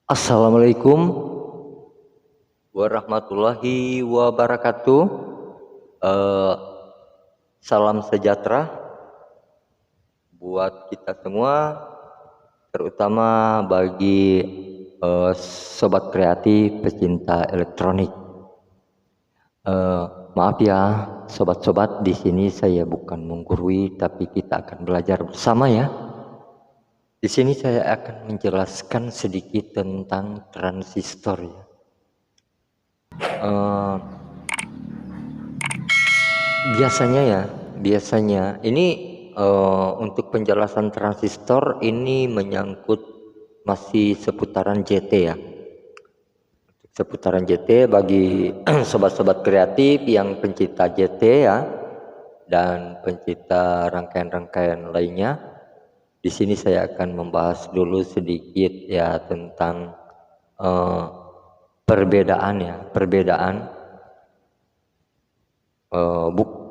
Assalamualaikum warahmatullahi wabarakatuh. Eh, Salam sejahtera buat kita semua, terutama bagi sobat kreatif pecinta elektronik. Maaf ya, sobat-sobat, di sini saya bukan menggurui, tapi kita akan belajar bersama ya. Di sini saya akan menjelaskan sedikit tentang transistor ya. Biasanya ini untuk penjelasan transistor ini menyangkut masih seputaran JT ya. Seputaran JT bagi sobat-sobat kreatif yang pencinta JT ya dan pencinta rangkaian-rangkaian lainnya. Di sini saya akan membahas dulu sedikit ya tentang eh, perbedaan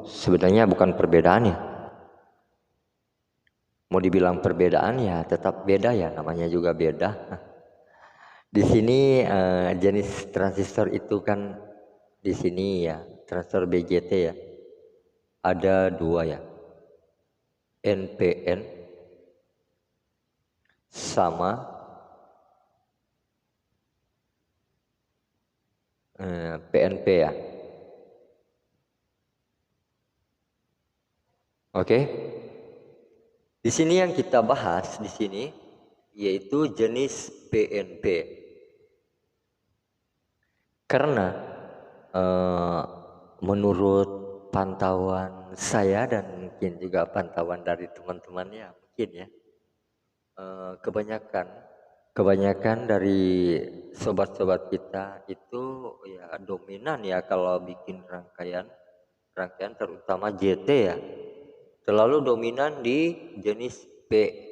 sebenarnya bukan perbedaan ya. Mau dibilang perbedaan ya tetap beda ya, namanya juga beda. Di sini jenis transistor itu kan di sini ya, transistor BJT ya. Ada dua ya. NPN sama PNP ya. Oke. Di sini yang kita bahas di sini yaitu jenis PNP. Karena menurut pantauan saya dan mungkin juga pantauan dari teman-temannya mungkin ya, kebanyakan dari sobat-sobat kita itu ya dominan ya kalau bikin rangkaian terutama JT ya, terlalu dominan di jenis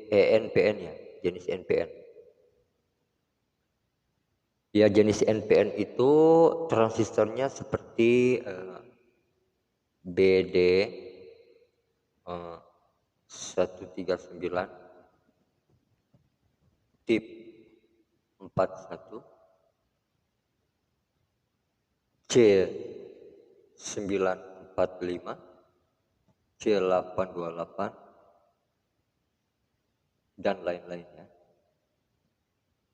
NPN ya, jenis NPN. Ya jenis NPN itu transistornya seperti BD 139, tip 41, C 945, C 828 dan lain-lainnya.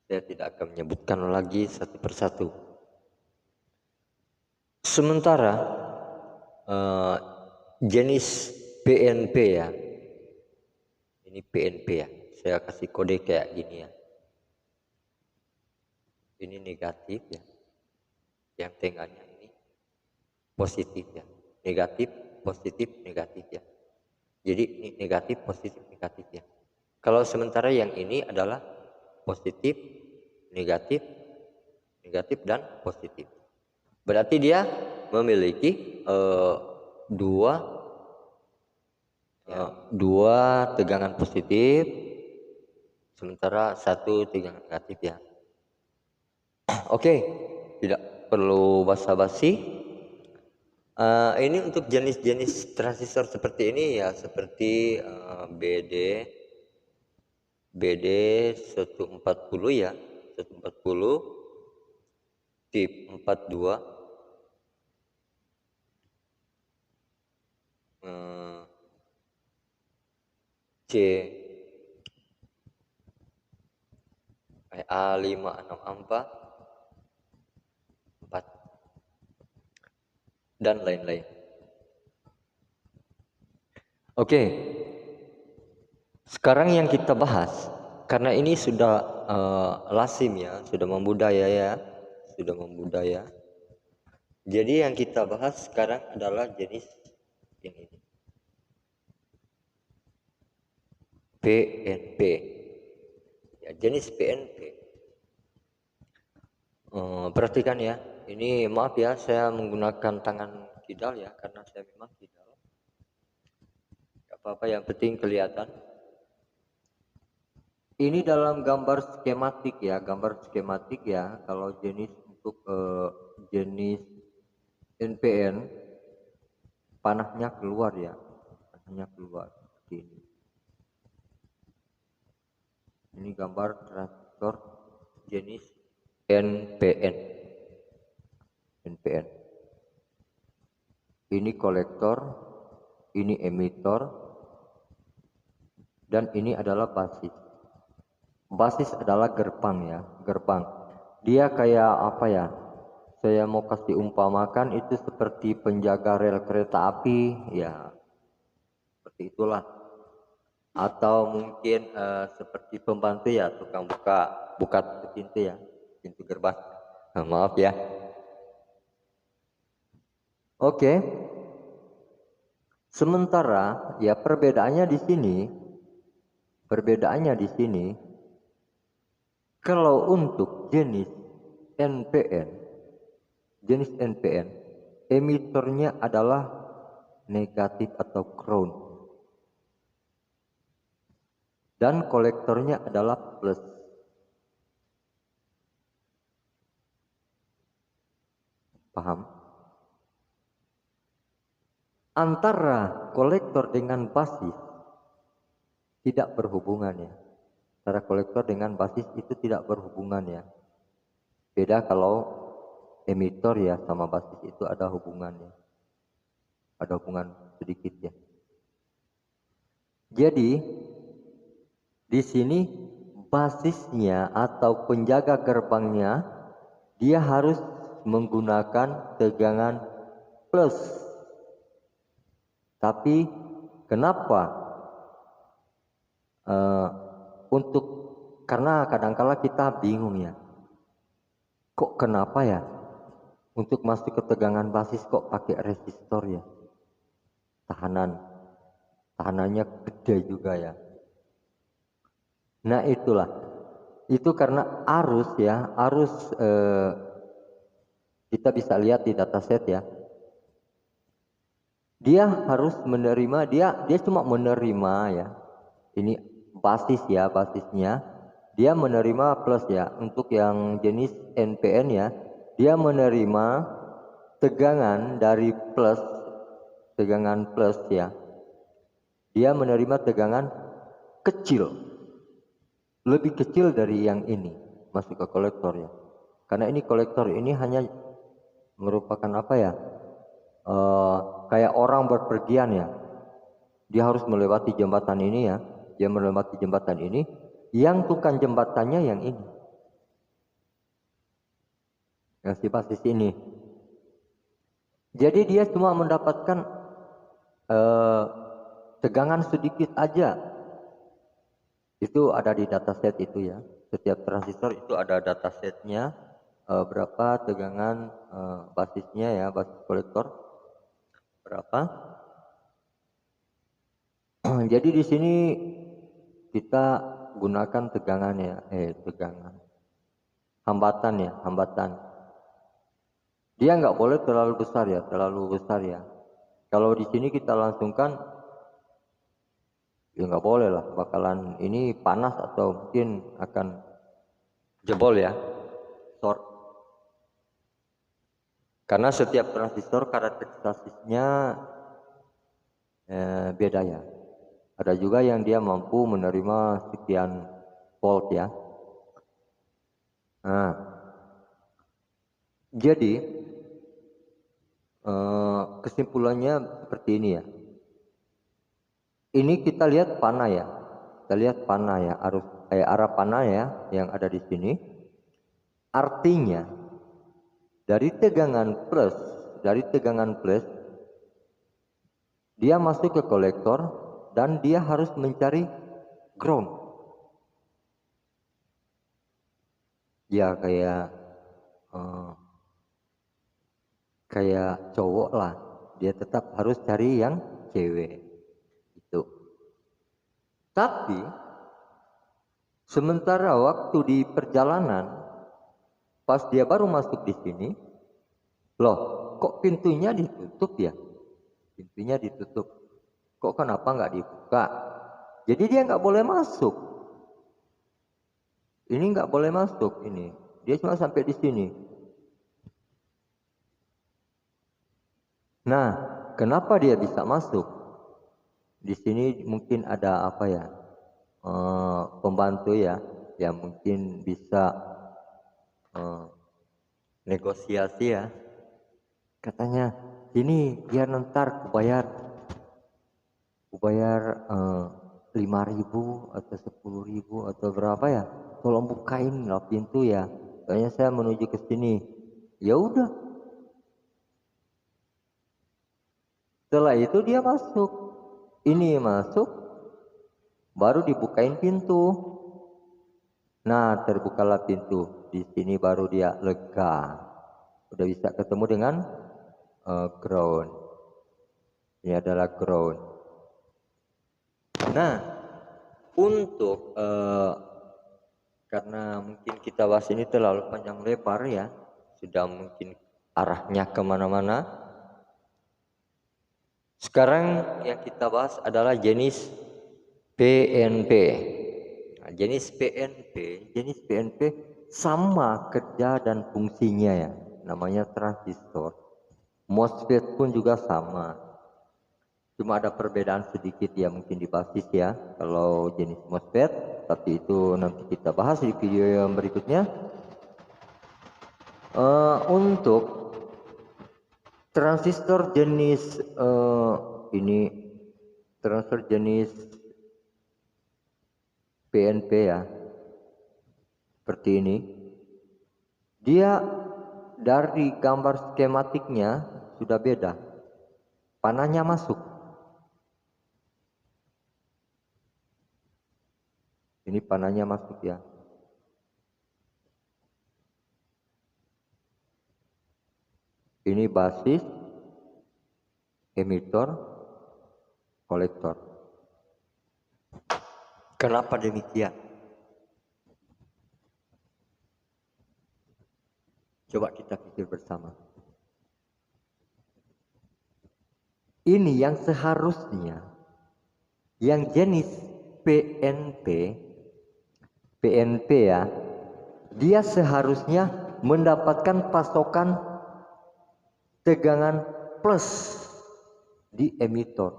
Saya tidak akan menyebutkan lagi satu persatu. Sementara jenis PNP ya, ini PNP ya, saya kasih kode kayak gini ya. Ini negatif ya, yang tengahnya ini positif ya, negatif positif negatif ya. Jadi ini negatif positif negatif ya. Kalau sementara yang ini adalah positif negatif negatif dan positif. Berarti dia memiliki dua tegangan positif, sementara satu tegangan negatif ya. Oke, tidak perlu basa-basi. Ini untuk jenis-jenis transistor seperti ini ya, seperti BD 140 ya, 140 tip 42, C A564 dan lain-lain. Oke. Sekarang yang kita bahas, karena ini sudah lazim ya, sudah membudaya ya, sudah membudaya. Jadi yang kita bahas sekarang adalah jenis yang ini, PNP. Ya, jenis PNP. Perhatikan ya, ini maaf ya, saya menggunakan tangan kidal ya, karena saya memang kidal. Gak apa-apa, yang penting kelihatan. Ini dalam gambar skematik ya, kalau jenis untuk jenis NPN panahnya keluar ya, panahnya keluar seperti ini. Ini gambar transistor jenis NPN. NPN. Ini kolektor, ini emitor, dan ini adalah basis. Basis adalah gerbang ya, gerbang. Dia kayak apa ya? Saya mau kasih umpamakan itu seperti penjaga rel kereta api, ya seperti itulah. Atau mungkin seperti pembantu ya, tukang buka pintu ya, pintu gerbang. Maaf ya. Oke. Sementara ya perbedaannya kalau untuk NPN, jenis NPN, emitornya adalah negatif atau ground dan kolektornya adalah plus. Paham? Antara kolektor dengan basis tidak berhubungan ya. Antara kolektor dengan basis itu tidak berhubungan ya. Beda kalau emitor ya sama basis itu ada hubungannya. Ada hubungan sedikit ya. Jadi di sini basisnya atau penjaga gerbangnya dia harus menggunakan tegangan plus. Tapi kenapa? Karena kadangkala kita bingung ya. Kok kenapa ya? Untuk masuk ke tegangan basis kok pakai resistor ya? Tahanannya gede juga ya. Nah itulah. Itu karena arus ya, kita bisa lihat di dataset ya. Dia harus menerima, dia cuma menerima ya. Ini basis ya, basisnya. Dia menerima plus ya. Untuk yang jenis NPN ya, dia menerima tegangan dari plus, tegangan plus ya. Dia menerima tegangan kecil, lebih kecil dari yang ini masuk ke kolektor ya. Karena ini kolektor ini hanya merupakan apa ya? Kayak orang berpergian ya. Dia harus melewati jembatan ini ya. Dia melewati jembatan ini. Yang tukang jembatannya yang ini. Yang si basis ini. Jadi dia cuma mendapatkan tegangan sedikit aja. Itu ada di dataset itu ya. Setiap transistor itu ada datasetnya. Berapa tegangan basisnya ya, basis kolektor. Berapa? Jadi di sini kita gunakan hambatan ya, hambatan. Dia nggak boleh terlalu besar ya. Kalau di sini kita langsungkan, ya nggak boleh lah, bakalan ini panas atau mungkin akan jebol ya, short. Karena setiap transistor karakteristiknya beda ya. Ada juga yang dia mampu menerima sekian volt ya. Nah, jadi kesimpulannya seperti ini ya. Ini kita lihat panah ya. Kita lihat panah ya, arah panah ya yang ada di sini. Artinya dari tegangan plus dia masuk ke kolektor dan dia harus mencari ground. Ya kayak cowok lah, dia tetap harus cari yang cewek itu. Tapi sementara waktu di perjalanan, pas dia baru masuk di sini, loh kok pintunya ditutup ya? Pintunya ditutup. Kok kenapa nggak dibuka? Jadi dia nggak boleh masuk. Ini nggak boleh masuk ini. Dia cuma sampai di sini. Nah, kenapa dia bisa masuk? Di sini mungkin ada apa ya? Pembantu ya, yang mungkin bisa negosiasi ya. Katanya, sini biar ntar kubayar 5.000 atau 10.000 atau berapa ya, tolong bukain lah pintu ya, soalnya saya menuju ke sini. Ya udah, setelah itu dia masuk, ini masuk, baru dibukain pintu. Nah, terbukalah pintu, di sini baru dia lega, udah bisa ketemu dengan ground. Ini adalah ground. Nah, untuk karena mungkin kita bahas ini terlalu panjang lebar ya, sudah mungkin arahnya kemana-mana. Sekarang yang kita bahas adalah jenis PNP. Nah, jenis PNP sama kerja dan fungsinya ya, namanya transistor. MOSFET pun juga sama. Cuma ada perbedaan sedikit ya mungkin di basis ya kalau jenis MOSFET, tapi itu nanti kita bahas di video yang berikutnya. Untuk transistor jenis transistor jenis PNP ya, seperti ini. Dia dari gambar skematiknya sudah beda, panahnya masuk. Ini panahnya masuk ya. Ini basis, emitor, kolektor. Kenapa demikian? Coba kita pikir bersama. Ini yang seharusnya, yang jenis PNP ya, dia seharusnya mendapatkan pasokan tegangan plus di emitor.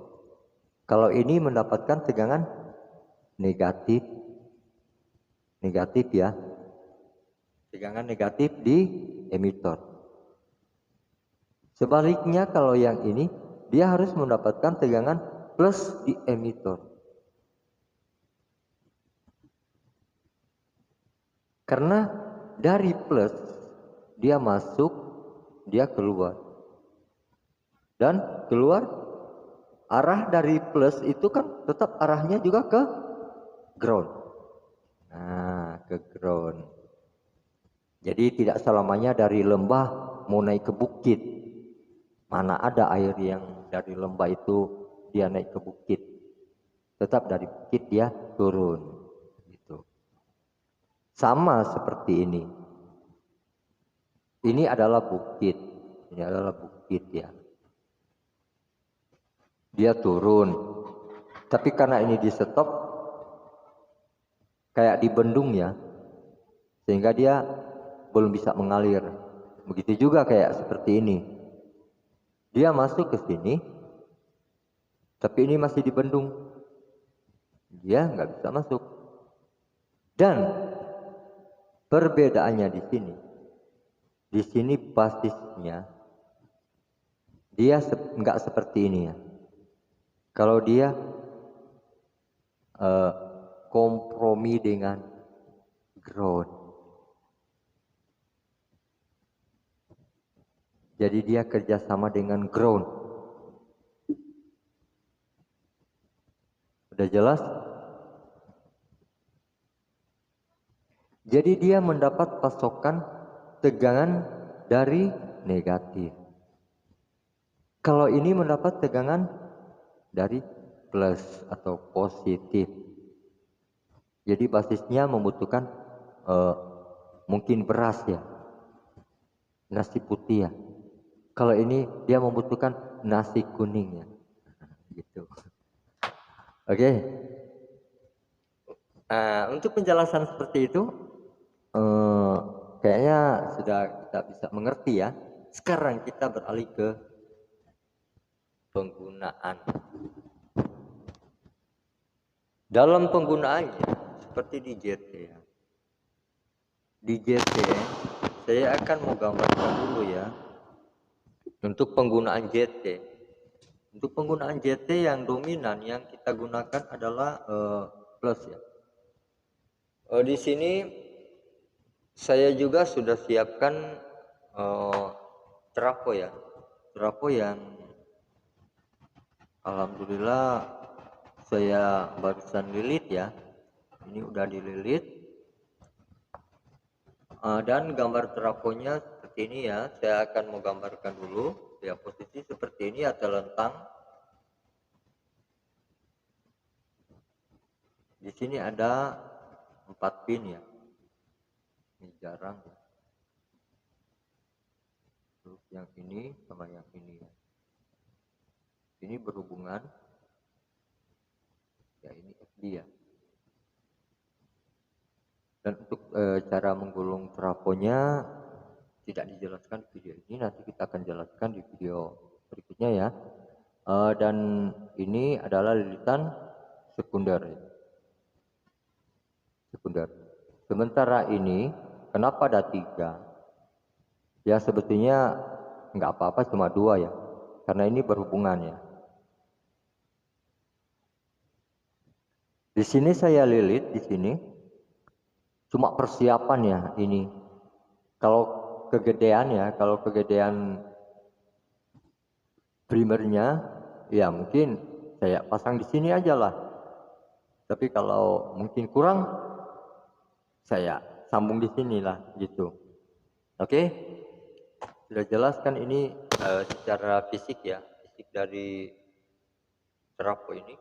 Kalau ini mendapatkan tegangan negatif ya, tegangan negatif di emitor. Sebaliknya kalau yang ini dia harus mendapatkan tegangan plus di emitor. Karena dari plus dia masuk, dia keluar. Dan keluar, arah dari plus itu kan tetap arahnya juga ke ground. Nah, ke ground. Jadi tidak selamanya dari lembah mau naik ke bukit. Mana ada air yang dari lembah itu dia naik ke bukit. Tetap dari bukit dia turun. Gitu. Sama seperti ini. Ini adalah bukit. Ini adalah bukit ya. Dia turun. Tapi karena ini di stop, kayak di bendung ya. Sehingga dia belum bisa mengalir. Begitu juga kayak seperti ini. Dia masuk ke sini, tapi ini masih di bendung. Dia nggak bisa masuk. Dan perbedaannya di sini. Di sini basisnya dia nggak seperti ini ya. Kalau dia kompromi dengan ground, jadi dia kerjasama dengan ground. Udah jelas? Jadi dia mendapat pasokan tegangan dari negatif. Kalau ini mendapat tegangan dari plus atau positif. Jadi basisnya membutuhkan mungkin beras ya, nasi putih ya. Kalau ini dia membutuhkan nasi kuning ya, gitu. Oke. Untuk penjelasan seperti itu, kayaknya sudah kita bisa mengerti ya. Sekarang kita beralih ke penggunaan. Dalam penggunaannya seperti di JT ya. Di JT saya akan mau gambarkan dulu ya untuk penggunaan JT. Untuk penggunaan JT yang dominan yang kita gunakan adalah plus ya. Di sini saya juga sudah siapkan trafo ya, trafo yang alhamdulillah saya barusan lilit ya. Ini udah dililit. Dan gambar trafonya seperti ini ya. Saya akan mau gambarkan dulu ya, posisi seperti ini ada lentang. Di sini ada 4 pin ya. Ini jarang ya. Terus yang ini sama yang ini ya. Ini berhubungan. Ya ini FD ya. Dan untuk cara menggulung trafonya tidak dijelaskan di video ini, nanti kita akan jelaskan di video berikutnya ya. Dan ini adalah lilitan sekunder ya. Sekunder. Sementara ini kenapa ada 3? Ya sebetulnya nggak apa-apa, cuma 2 ya, karena ini berhubungan ya. Di sini saya lilit di sini cuma persiapan ya ini. Kalau kegedean ya, kalau kegedean primernya ya mungkin saya pasang di sini aja lah. Tapi kalau mungkin kurang saya sambung di sini lah gitu. Oke? Sudah jelaskan ini secara fisik ya, fisik dari trafo ini.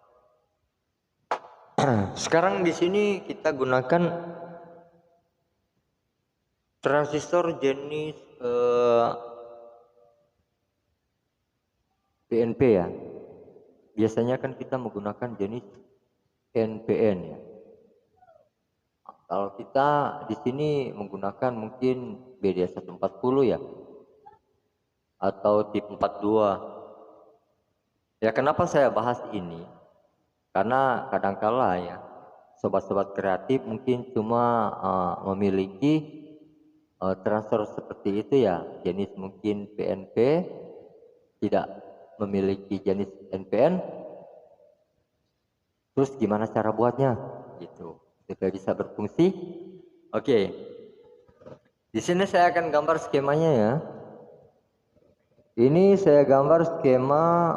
Sekarang di sini kita gunakan transistor jenis PNP ya. Biasanya kan kita menggunakan jenis NPN ya. Kalau kita di sini menggunakan mungkin BD140 ya, atau tip 42. Ya kenapa saya bahas ini? Karena kadangkala ya, sobat-sobat kreatif mungkin cuma memiliki transfer seperti itu ya, jenis mungkin PNP, tidak memiliki jenis NPN. Terus gimana cara buatnya? Gitu. Supaya bisa berfungsi. Oke. Di sini saya akan gambar skemanya ya. Ini saya gambar skema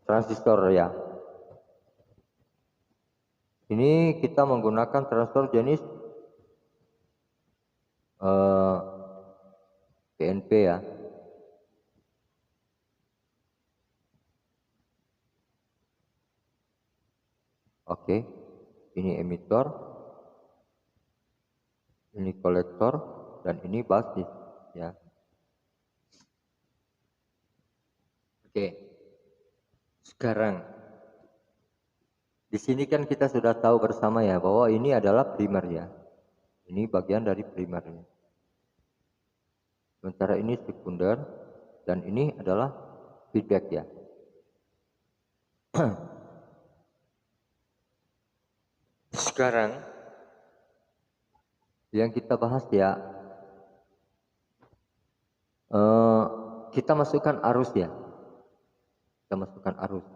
transistor ya. Ini kita menggunakan transistor jenis PNP ya. Oke. Ini emitor. Ini kolektor dan ini basis ya. Oke. Sekarang di sini kan kita sudah tahu bersama ya bahwa ini adalah primer ya. Ini bagian dari primernya. Sementara ini sekunder dan ini adalah feedback ya. Sekarang yang kita bahas ya, kita masukkan arus ya. Kita masukkan arus.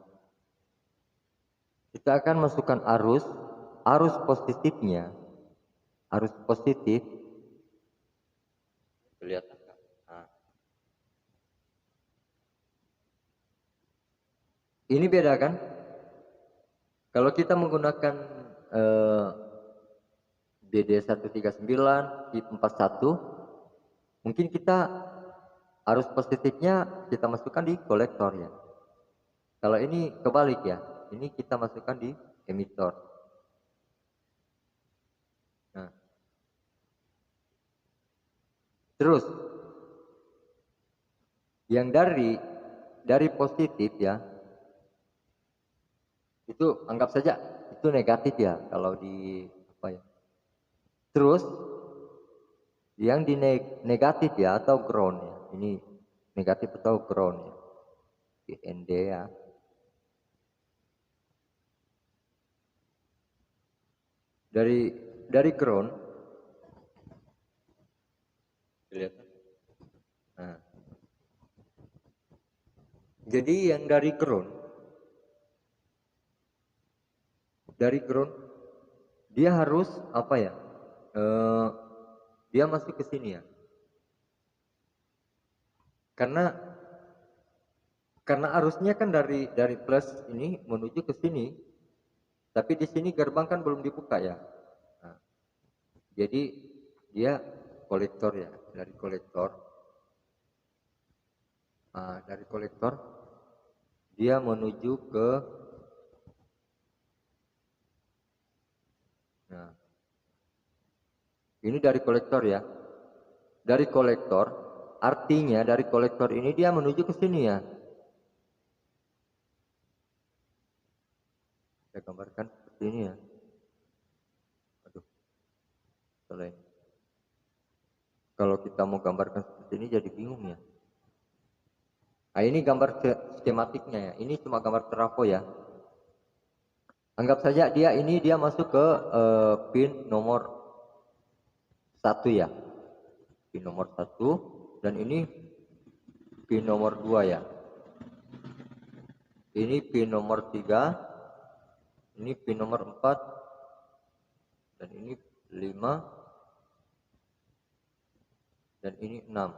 Kita akan masukkan arus positifnya, arus positif. Kelihatan kan? Nah. Ini beda kan? Kalau kita menggunakan BD139 tip 41, mungkin kita arus positifnya kita masukkan di kolektor ya. Kalau ini kebalik ya, ini kita masukkan di emitor. Nah, terus yang dari positif ya, itu anggap saja itu negatif ya kalau di apa ya. Terus yang di negatif ya atau ground ya, ini negatif atau ground ya, di ND ya. Dari ground Kelihatan? Nah, jadi yang dari ground dia harus apa ya? Dia masuk ke sini ya. Karena arusnya kan dari plus ini menuju ke sini, tapi di sini gerbang kan belum dibuka ya. Nah, jadi dia kolektor ya, dari kolektor. Nah, dari kolektor dia menuju ke, nah ini dari kolektor ya. Dari kolektor, artinya dari kolektor ini dia menuju ke sini ya. Saya gambarkan seperti ini ya. Aduh, selain. Kalau kita mau gambarkan seperti ini jadi bingung ya. Nah, ini gambar skematiknya ya. Ini cuma gambar trafo ya. Anggap saja dia masuk ke pin nomor 1 ya. Pin nomor 1 dan ini pin nomor 2 ya. Ini pin nomor 3, ini pin nomor 4 dan ini 5 dan ini 6.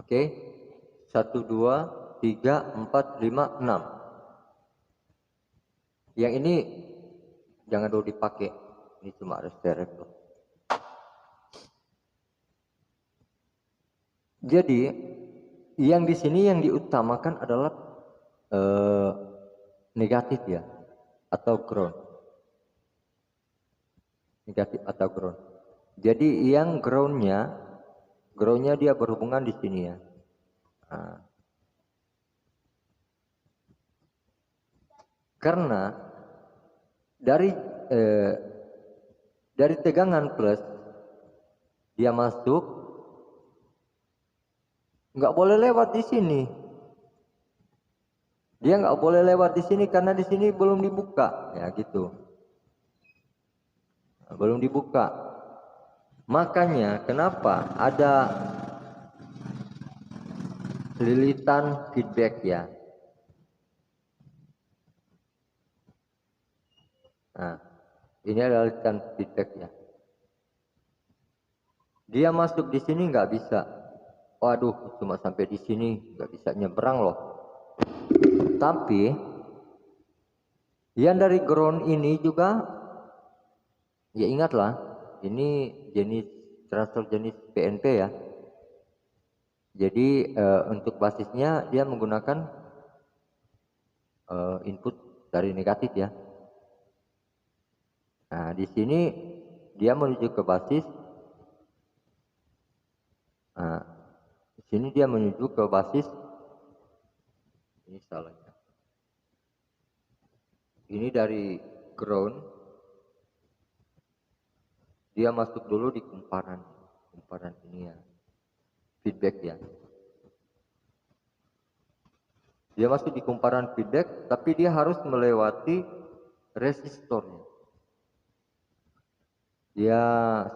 Oke. 1 2 3 4 5 6. Yang ini jangan dulu dipakai. Ini cuma reserve loh. Jadi yang di sini yang diutamakan adalah negatif ya, atau ground. Negatif atau ground. Jadi yang groundnya dia berhubungan di sini ya. Nah, karena dari tegangan plus dia masuk, nggak boleh lewat di sini. Dia nggak boleh lewat di sini karena di sini belum dibuka, ya gitu. Belum dibuka. Makanya kenapa ada lilitan feedback ya. Nah, ini adalah lilitan feedback ya. Dia masuk di sini nggak bisa. Waduh, cuma sampai di sini, nggak bisa nyebrang loh. Tapi yang dari ground ini juga, ya ingatlah, ini jenis transfer jenis PNP ya. Jadi untuk basisnya dia menggunakan input dari negatif ya. Nah, di sini dia menuju ke basis. Nah, di sini dia menuju ke basis. Ini salahnya. Ini dari ground. Dia masuk dulu di kumparan ini ya. Feedback ya. Dia masuk di kumparan feedback, tapi dia harus melewati resistornya. Ya,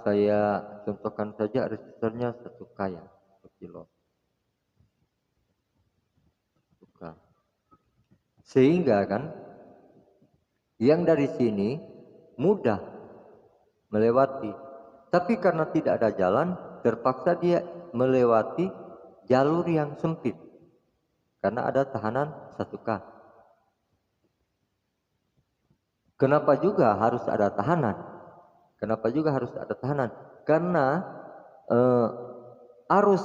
saya contohkan saja resistornya 1K ya, 1 kilo. 1K. Sehingga kan yang dari sini mudah melewati. Tapi karena tidak ada jalan, terpaksa dia melewati jalur yang sempit. Karena ada tahanan 1K. Kenapa juga harus ada tahanan? Karena arus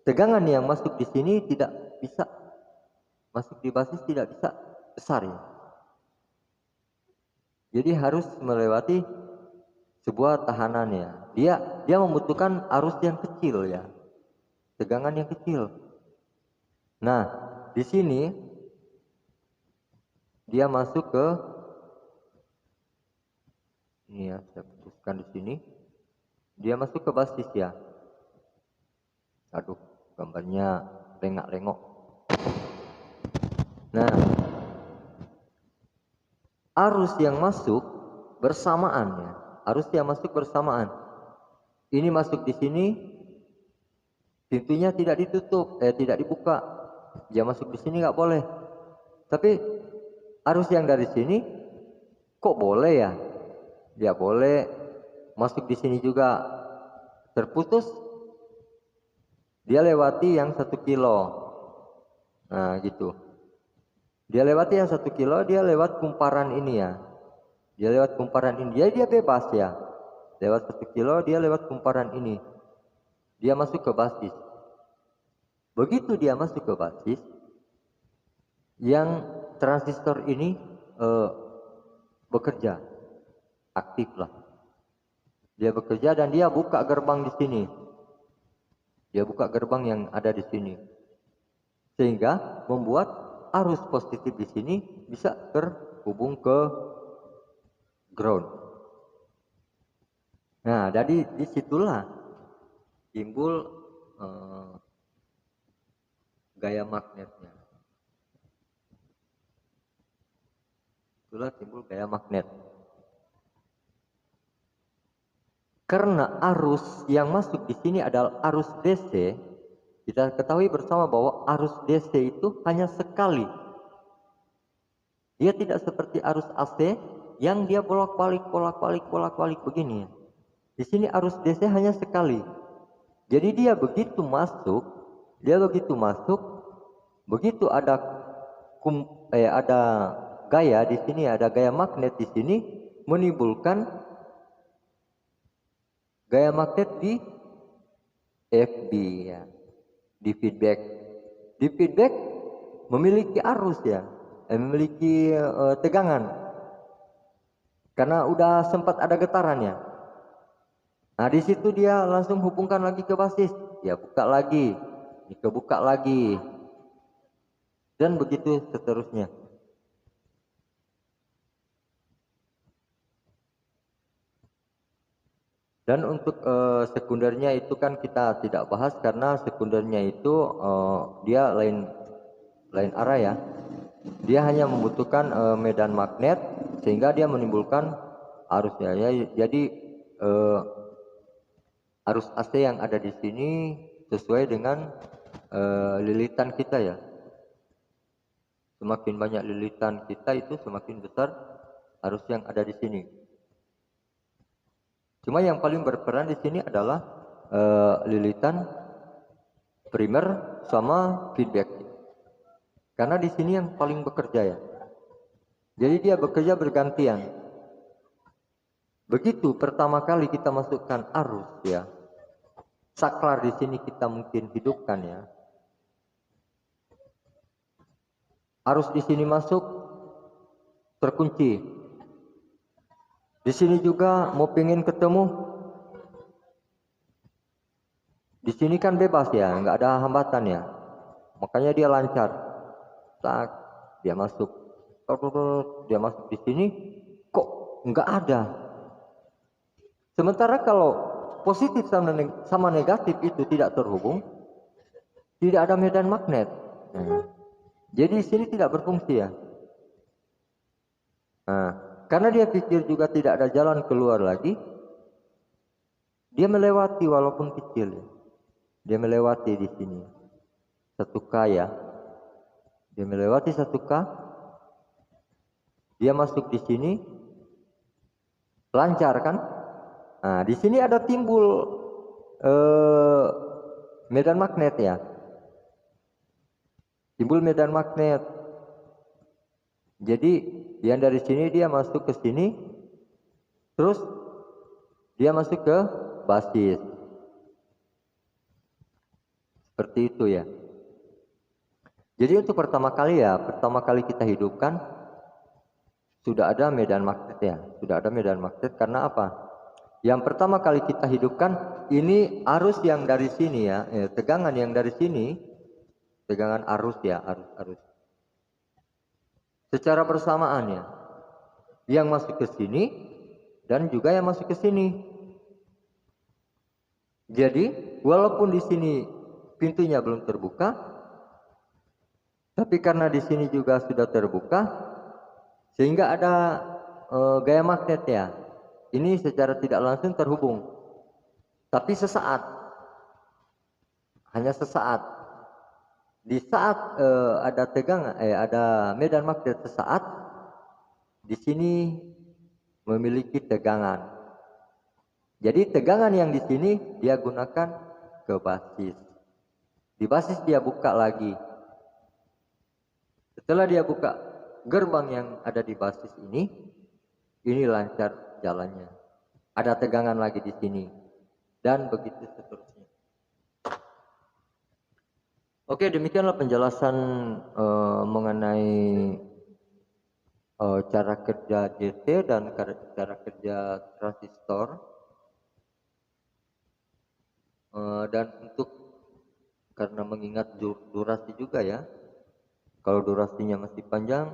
tegangan yang masuk di sini tidak bisa masuk di basis, tidak bisa besar ya. Jadi harus melewati sebuah tahanan ya. Dia membutuhkan arus yang kecil ya. Tegangan yang kecil. Nah, di sini dia masuk ke ini ya, saya putuskan di sini. Dia masuk ke basis ya. Aduh, gambarnya lengak-lengok. Nah, arus yang masuk bersamaannya arus yang masuk bersamaan. Ini masuk di sini, pintunya tidak ditutup, tidak dibuka. Dia masuk di sini nggak boleh. Tapi arus yang dari sini kok boleh ya? Dia boleh masuk di sini juga. Terputus, dia lewati yang 1 kilo. Nah gitu. Dia lewati yang 1 kilo, dia lewat kumparan ini ya. Dia lewat kumparan ini, dia bebas ya. Lewat 1 kilo, dia lewat kumparan ini. Dia masuk ke basis. Begitu dia masuk ke basis, yang transistor ini bekerja, aktif lah. Dia bekerja dan dia buka gerbang di sini. Dia buka gerbang yang ada di sini. Sehingga membuat arus positif di sini bisa terhubung ke ground. Nah, dari disitulah timbul gaya magnetnya. Itulah timbul gaya magnet. Karena arus yang masuk di sini adalah arus DC, kita ketahui bersama bahwa arus DC itu hanya sekali. Dia tidak seperti arus AC yang dia bolak-balik begini. Di sini arus DC hanya sekali. Jadi dia begitu masuk, begitu ada gaya di sini, ada gaya magnet di sini, menimbulkan gaya magnet di FB ya, di feedback. Di feedback memiliki arus ya, memiliki tegangan. Karena udah sempat ada getarannya. Nah, di situ dia langsung hubungkan lagi ke basis. Ya, buka lagi, buka lagi. Dan begitu seterusnya. Dan untuk sekundernya itu kan kita tidak bahas karena sekundernya itu dia lain arah ya. Dia hanya membutuhkan medan magnet sehingga dia menimbulkan arusnya ya. Jadi arus AC yang ada di sini sesuai dengan lilitan kita ya. Semakin banyak lilitan kita itu semakin besar arus yang ada di sini. Cuma yang paling berperan di sini adalah lilitan primer sama feedback. Karena di sini yang paling bekerja ya. Jadi dia bekerja bergantian. Begitu pertama kali kita masukkan arus ya. Saklar di sini kita mungkin hidupkan ya. Arus di sini masuk terkunci. Di sini juga mau pengen ketemu. Di sini kan bebas ya, nggak ada hambatan ya. Makanya dia lancar. Tak, dia masuk. Dia masuk di sini, kok nggak ada. Sementara kalau positif sama negatif itu tidak terhubung, tidak ada medan magnet. Jadi di sini tidak berfungsi ya. Nah, karena dia pikir juga tidak ada jalan keluar lagi, dia melewati walaupun kecil. Dia melewati di sini 1K ya. Dia melewati 1K. Dia masuk di sini, lancar kan? Nah, di sini ada timbul medan magnet ya. Timbul medan magnet. Jadi yang dari sini dia masuk ke sini, terus dia masuk ke basis. Seperti itu ya. Jadi untuk pertama kali kita hidupkan sudah ada medan magnet ya. Sudah ada medan magnet karena apa? Yang pertama kali kita hidupkan ini arus yang dari sini ya, tegangan yang dari sini, tegangan arus ya, arus. Secara bersamaan ya. Yang masuk ke sini dan juga yang masuk ke sini. Jadi, walaupun di sini pintunya belum terbuka, tapi karena di sini juga sudah terbuka, sehingga ada gaya magnet ya. ini secara tidak langsung terhubung, tapi sesaat, hanya sesaat. Di saat ada tegangan, ada medan magnet sesaat, di sini memiliki tegangan. Jadi tegangan yang di sini dia gunakan ke basis. Di basis dia buka lagi. Setelah dia buka gerbang yang ada di basis ini lancar jalannya. Ada tegangan lagi di sini. Dan begitu seterusnya. Oke, demikianlah penjelasan mengenai cara kerja DC dan cara kerja transistor. Dan untuk karena mengingat durasi juga ya, kalau durasinya masih panjang,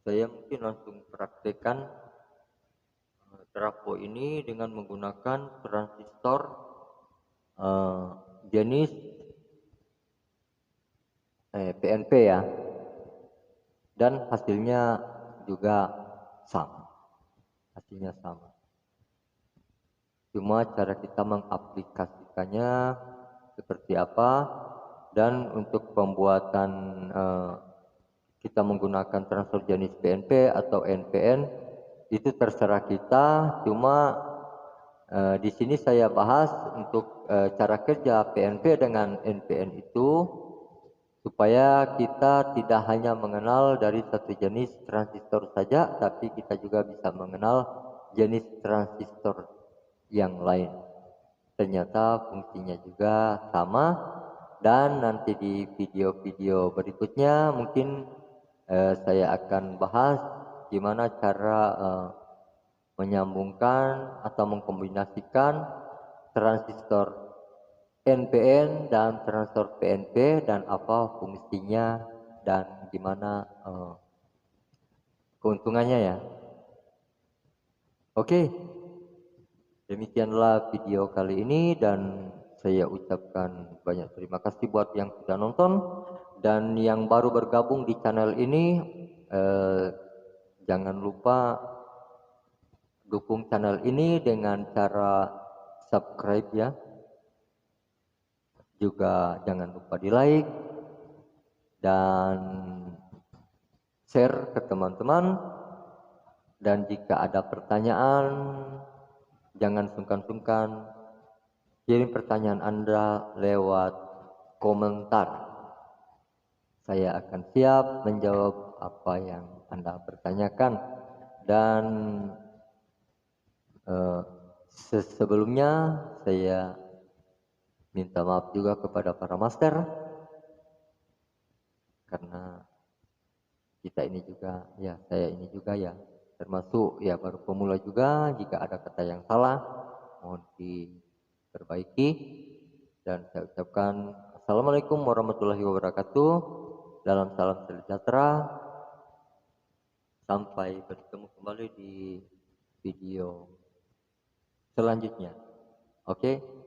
saya mungkin langsung praktekkan trafo ini dengan menggunakan transistor jenis PNP ya, dan hasilnya juga sama, hasilnya sama. Cuma cara kita mengaplikasikannya seperti apa, dan untuk pembuatan kita menggunakan transistor jenis PNP atau NPN itu terserah kita. Cuma di sini saya bahas untuk cara kerja PNP dengan NPN itu supaya kita tidak hanya mengenal dari satu jenis transistor saja, tapi kita juga bisa mengenal jenis transistor yang lain. Ternyata fungsinya juga sama, dan nanti di video-video berikutnya mungkin saya akan bahas gimana cara menyambungkan atau mengkombinasikan transistor NPN dan transistor PNP dan apa fungsinya dan gimana keuntungannya ya. Oke, demikianlah video kali ini, dan saya ucapkan banyak terima kasih buat yang sudah nonton, dan yang baru bergabung di channel ini jangan lupa dukung channel ini dengan cara subscribe ya. Juga jangan lupa di like dan share ke teman-teman. Dan jika ada pertanyaan, jangan sungkan-sungkan kirim pertanyaan Anda lewat komentar. Saya akan siap menjawab apa yang Anda pertanyakan. Dan sebelumnya saya minta maaf juga kepada para master, karena kita ini juga ya, saya ini juga ya termasuk ya baru pemula juga. Jika ada kata yang salah mohon diperbaiki, dan saya ucapkan assalamualaikum warahmatullahi wabarakatuh. Dalam salam sejahtera, sampai bertemu kembali di video selanjutnya. Oke.